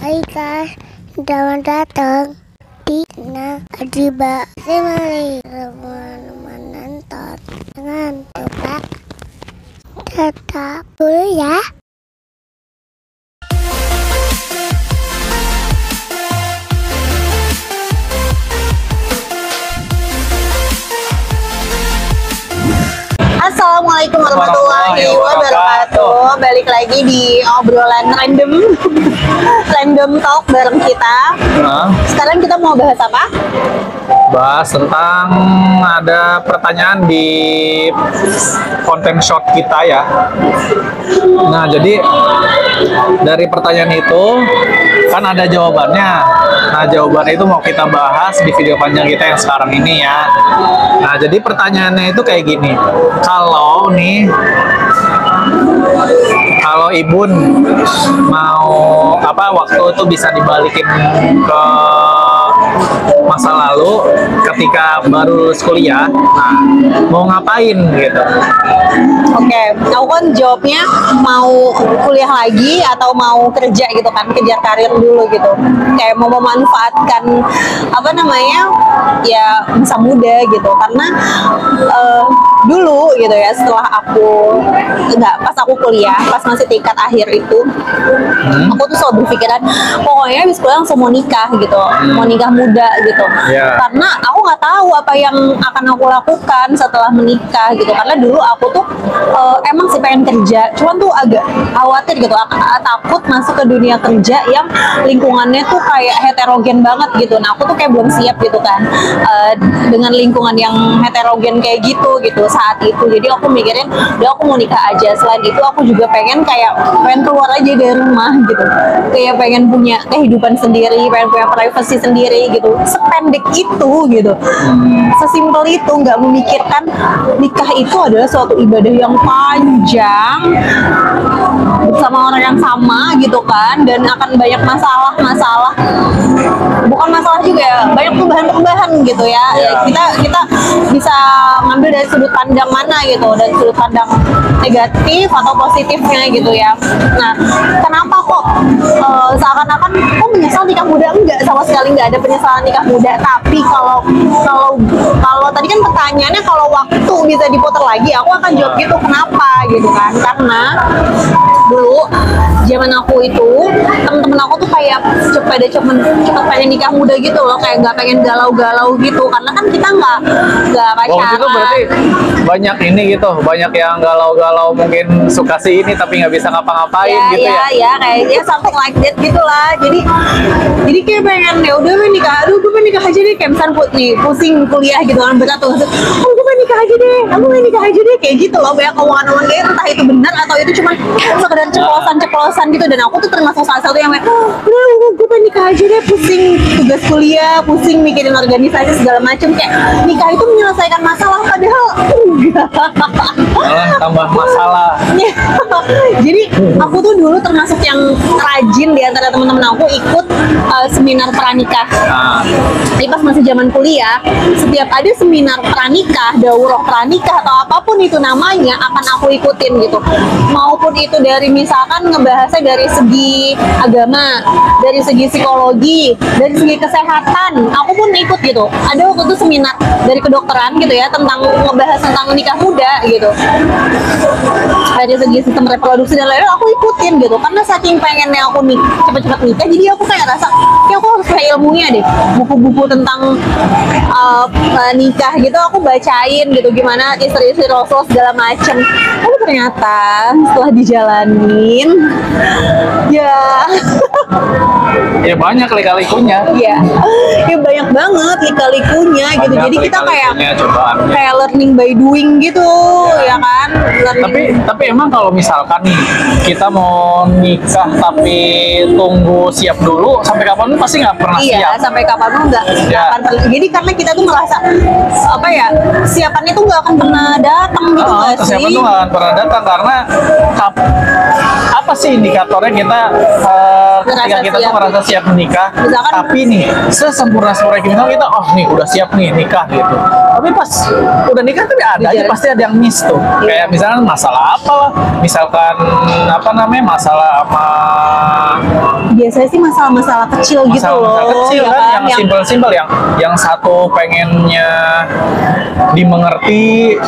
Hai guys, selamat datang di Adiba Semali. Teman-teman nonton, jangan lupa tetap dulu ya. Assalamualaikum warahmatullahi wabarakatuh. Balik lagi di obrolan random talk bareng kita. Sekarang kita mau bahas apa? Bahas tentang ada pertanyaan di konten short kita ya. Nah, jadi dari pertanyaan itu kan ada jawabannya. Nah, jawaban itu mau kita bahas di video panjang kita yang sekarang ini ya. Nah, jadi pertanyaannya itu kayak gini. Kalau Ibun mau waktu itu bisa dibalikin ke masa lalu ketika baru lulus kuliah, nah, mau ngapain gitu? Oke, aku kan jawabnya mau kuliah lagi atau mau kerja gitu kan, kejar karir dulu gitu. Kayak mau memanfaatkan ya masa muda gitu. Karena dulu gitu ya, setelah pas aku kuliah, pas masih tingkat akhir itu, aku tuh selalu berpikiran pokoknya habis kuliah langsung mau nikah gitu, mau nikah muda gitu. Karena aku nggak tahu apa yang akan aku lakukan setelah menikah gitu. Karena dulu aku tuh emang sih pengen kerja, cuman tuh agak khawatir gitu, takut masuk ke dunia kerja yang lingkungannya tuh kayak heterogen banget gitu. Nah, aku tuh kayak belum siap gitu kan dengan lingkungan yang heterogen kayak gitu saat itu. Jadi aku mikirin, udah aku mau nikah aja. Selain itu aku juga pengen keluar aja dari rumah gitu, kayak pengen punya kehidupan sendiri, pengen punya privasi sendiri gitu. Sependek itu gitu, sesimpel itu, nggak memikirkan nikah itu adalah suatu ibadah yang panjang bersama orang yang sama gitu kan, dan akan banyak masalah, bukan masalah juga ya, banyak perubahan gitu ya. Kita bisa ngambil dari sudut pandang mana gitu, dari sudut pandang negatif atau positifnya gitu ya. Nah, kenapa kok seakan-akan kok menyesal nikah muda? Enggak, sama sekali nggak ada penyesalan nikah muda. Tapi kalau tadi kan pertanyaannya kalau waktu bisa diputar lagi, aku akan jawab gitu. Kenapa gitu kan? Karena dulu zaman aku itu, temen-temen aku tuh kayak cepet pengen nikah muda gitu loh, kayak nggak pengen galau-galau gitu. Karena kan kita nggak pacaran. Itu berarti banyak ini gitu, banyak yang galau-galau, mungkin suka sih ini tapi nggak bisa ngapa-ngapain gitu ya. Ya kayaknya something like that gitulah. Jadi kayak pengen ya udah nikah, gue pengen nikah aja deh, kayak misalnya pusing kuliah gitu kan, berat tuh, gue pengen nikah aja deh, kayak gitu loh. Banyak omongan-omongan kayak entah itu benar atau itu cuma sekedar ceplosan gitu. Dan aku tuh termasuk salah satu yang udah gue pengen nikah aja deh, pusing tugas kuliah, pusing mikirin organisasi segala macam, kayak nikah itu menyelesaikan masalah, padahal enggak, malah tambah masalah. Jadi aku tuh dulu termasuk yang rajin di antara teman-teman aku ikut seminar pranikah. Jadi pas masih zaman kuliah, setiap ada seminar pranikah, daurah pranikah atau apapun itu namanya, akan aku ikutin gitu. Maupun itu dari misalkan ngebahasnya dari segi agama, dari segi psikologi, dari segi kesehatan, aku pun ikut gitu. Ada waktu itu seminar dari kedokteran gitu ya, ngebahas tentang nikah muda gitu, dari segi sistem reproduksi dan lain-lain, aku ikutin gitu. Karena saking pengennya aku cepet-cepet nikah, jadi aku kayak rasa kayak aku harus kayak ilmunya deh, buku-buku tentang nikah gitu aku bacain gitu, gimana istri-istri Rasul segala macem. Tapi ternyata setelah dijalanin ya banyak lika-likunya. Ya banyak banget lika-likunya gitu. Jadi kita kayak learning by doing gitu ya kan. Tapi emang kalau misalkan nih kita mau nikah tapi tunggu siap dulu, sampai kapan pun pasti nggak pernah siap. Iya, sampai kapan pun nggak akan pernah. Jadi karena kita tuh merasa siapannya tuh nggak akan pernah datang gitu nggak sih? Kesiapan tuh nggak akan pernah datang karena apa sih indikatornya kita ketika kita tuh siap. merasa siap menikah, Misalkan- tapi nih sesempurna kita oh nih udah siap nih nikah gitu. Tapi pas udah nikah tapi ada aja Dijar. pasti ada yang miss tuh. Iya. Kayak misalkan masalah apa lah, misalkan apa namanya masalah sama Biasanya sih masalah-masalah kecil gitu masalah loh. kecil ya kan, yang simpel-simpel, yang satu pengennya dimengerti,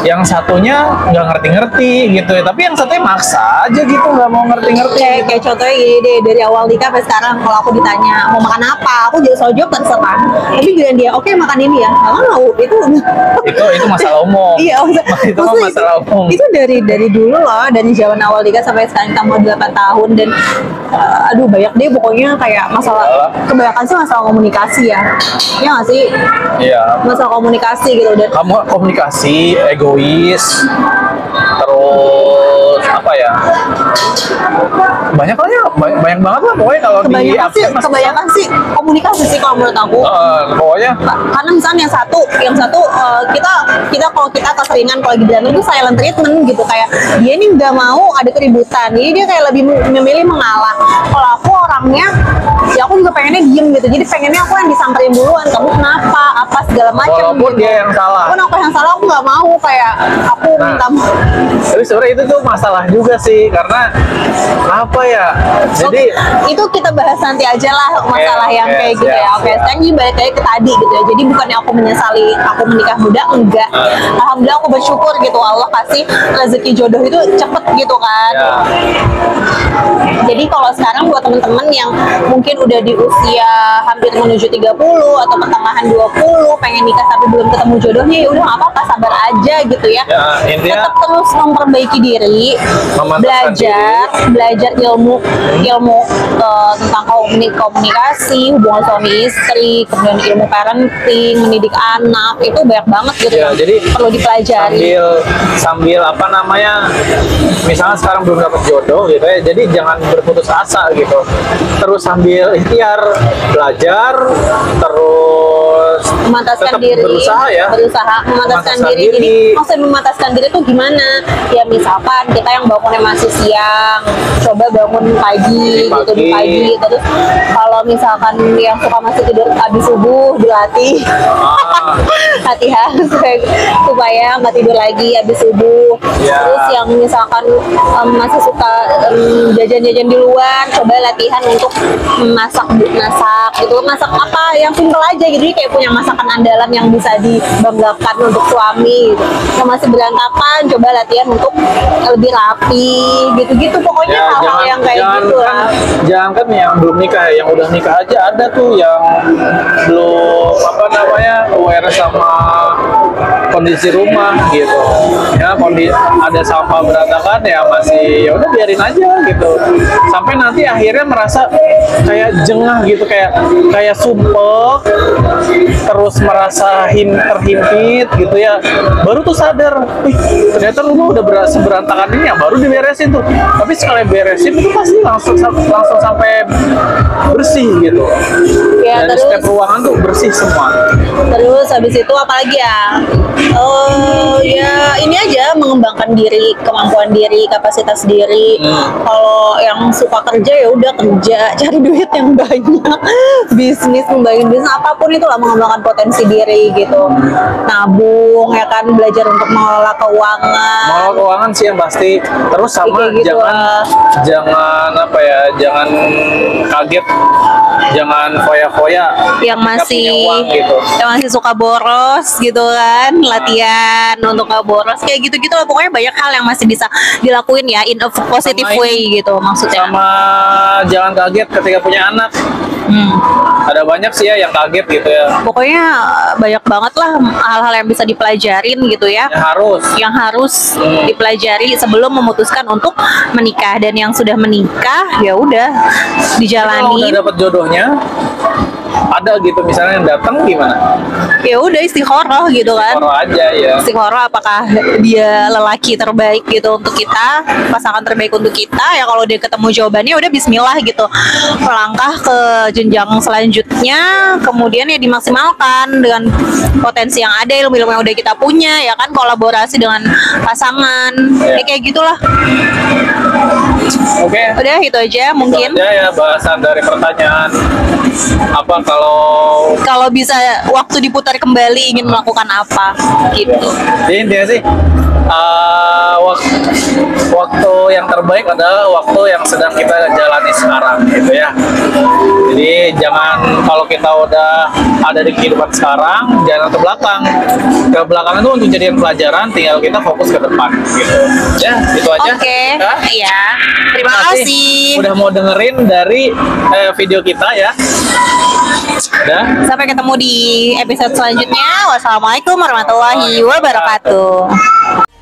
yang satunya nggak ngerti-ngerti gitu ya, tapi yang satunya maksa aja gitu nggak mau ngerti-ngerti. kayak contohnya gini deh, dari awal nikah sampai sekarang kalau aku ditanya mau makan apa, aku jadi selalu jawab terserah. Tapi giliran dia oke makan ini ya, nggak mau Itu masalah umum. Iya, Itu mah maksudnya masalah umum. itu dari dulu loh, dari zaman awal nikah sampai sekarang kita mau 8 tahun dan aduh banyak deh pokoknya kayak masalah, kebanyakan sih masalah komunikasi ya. Iya nggak sih? Iya. Masalah komunikasi gitu dan Kamu komunikasi, egois, terus apa ya? Banyak banget lah pokoknya kalau di kebanyakan sih komunikasi sih kalau menurut aku. pokoknya Karena misalnya yang satu kita kalau kita keseringan kalau lagi berantem itu silent treatment gitu, kayak dia ini nggak mau ada keributan, jadi dia kayak lebih memilih mengalah. Kalau aku orangnya ya aku juga pengennya diem gitu, jadi pengennya aku yang disamperin duluan, kamu kenapa apa segala macam walaupun gitu. dia yang salah. Walaupun aku yang salah, aku nggak mau kayak aku minta Tapi sebenarnya itu tuh masalah juga sih, karena apa ya? Jadi itu kita bahas nanti aja lah masalah yang oke, kayak gitu ya. siap, Oke, siap. sekarang ini balik lagi ke tadi gitu ya. Jadi bukannya aku menyesali aku menikah muda, enggak. Alhamdulillah aku bersyukur gitu, Allah kasih rezeki jodoh itu cepet gitu kan. ya, Jadi kalau sekarang buat temen-temen yang mungkin udah di usia hampir menuju 30 atau pertengahan 20 pengen nikah tapi belum ketemu jodohnya, ya udah nggak apa-apa, sabar aja gitu ya. ya intinya Tetap terus memperbaiki diri, Memantapkan belajar ilmu tentang komunikasi, hubungan suami istri, kemudian ilmu parenting, mendidik anak, itu banyak banget gitu ya, yang jadi perlu dipelajari. sambil apa namanya, misalnya sekarang belum dapat jodoh gitu ya, jadi jangan berputus asa gitu, terus sambil ikhtiar belajar, terus Memantaskan tetap diri, berusaha ya, memantaskan diri. Jadi maksudnya memantaskan diri itu gimana? Ya misalkan kita yang bangunnya masih siang, coba bangun pagi gitu di pagi. Terus kalau misalkan yang suka masih tidur habis subuh, dilatih latihan supaya nggak tidur lagi habis subuh. Ya. Terus yang misalkan masih suka jajan-jajan di luar, coba latihan untuk masak gitu. Masak apa yang simpel aja gitu, jadi kayak punya masakan andalan yang bisa dibanggakan untuk suami gitu. Yang masih berantakan, coba latihan untuk lebih rapi gitu-gitu, pokoknya ya, hal-hal yang kayak gitu lah. jangan kan yang belum nikah, yang udah nikah aja ada tuh yang belum apa namanya aware sama kondisi rumah gitu ya, ada sampah berantakan ya masih ya udah biarin aja gitu, sampai nanti akhirnya merasa kayak jengah gitu, kayak sumpek, terus merasa terhimpit gitu ya, baru tuh sadar, wih ternyata rumah udah seberantakan ini ya, baru diberesin tuh. Tapi sekali beresin itu pasti langsung sampai bersih gitu Ya, dari terus setiap ruangan tuh bersih semua. Terus habis itu apalagi ya? Ya ini aja, mengembangkan diri, kemampuan diri, kapasitas diri. Kalau yang suka kerja ya udah kerja, cari duit yang banyak, bisnis, ngembangin bisnis apapun itulah, mengembangkan potensi diri gitu. Nabung ya kan, belajar untuk mengelola keuangan. Mengelola keuangan sih yang pasti. Terus sama Kayak gitu jangan apa ya, jangan kaget, jangan foya-foya yang ketika masih punya uang gitu. yang masih suka boros gitu kan, latihan untuk gak boros kayak gitu-gitu lah. Pokoknya banyak hal yang masih bisa dilakuin ya, in a positive Sama way gitu maksudnya. Sama jangan kaget ketika punya anak. Ada banyak sih ya yang kaget gitu ya. Pokoknya banyak banget lah hal-hal yang bisa dipelajarin gitu ya, yang harus dipelajari sebelum memutuskan untuk menikah. Dan yang sudah menikah ya udah Kalau dijalani. udah dapat jodohnya, ada gitu misalnya yang datang gimana? Ya udah istikharah gitu kan. Orang aja ya. Istikharah apakah dia lelaki terbaik gitu untuk kita, pasangan terbaik untuk kita. Ya kalau dia ketemu jawabannya udah bismillah gitu, melangkah ke jenjang selanjutnya, kemudian ya dimaksimalkan dengan potensi yang ada, ilmu-ilmu yang udah kita punya ya kan, kolaborasi dengan pasangan ya kayak gitulah. Oke. Udah itu aja Itu mungkin. aja ya bahasan dari pertanyaan. Apa Kalau bisa waktu diputar kembali ingin melakukan apa gitu. jadi intinya sih waktu yang terbaik adalah waktu yang sedang kita jalani sekarang gitu ya. Jadi jangan, kalau kita udah ada di kehidupan sekarang, jangan ke belakang. Ke belakang itu untuk jadikan pelajaran, tinggal kita fokus ke depan gitu. Ya, itu aja. Oke, Ya. iya. Terima kasih. Udah mau dengerin dari video kita ya. Udah. Sampai ketemu di episode selanjutnya. Wassalamualaikum warahmatullahi wabarakatuh.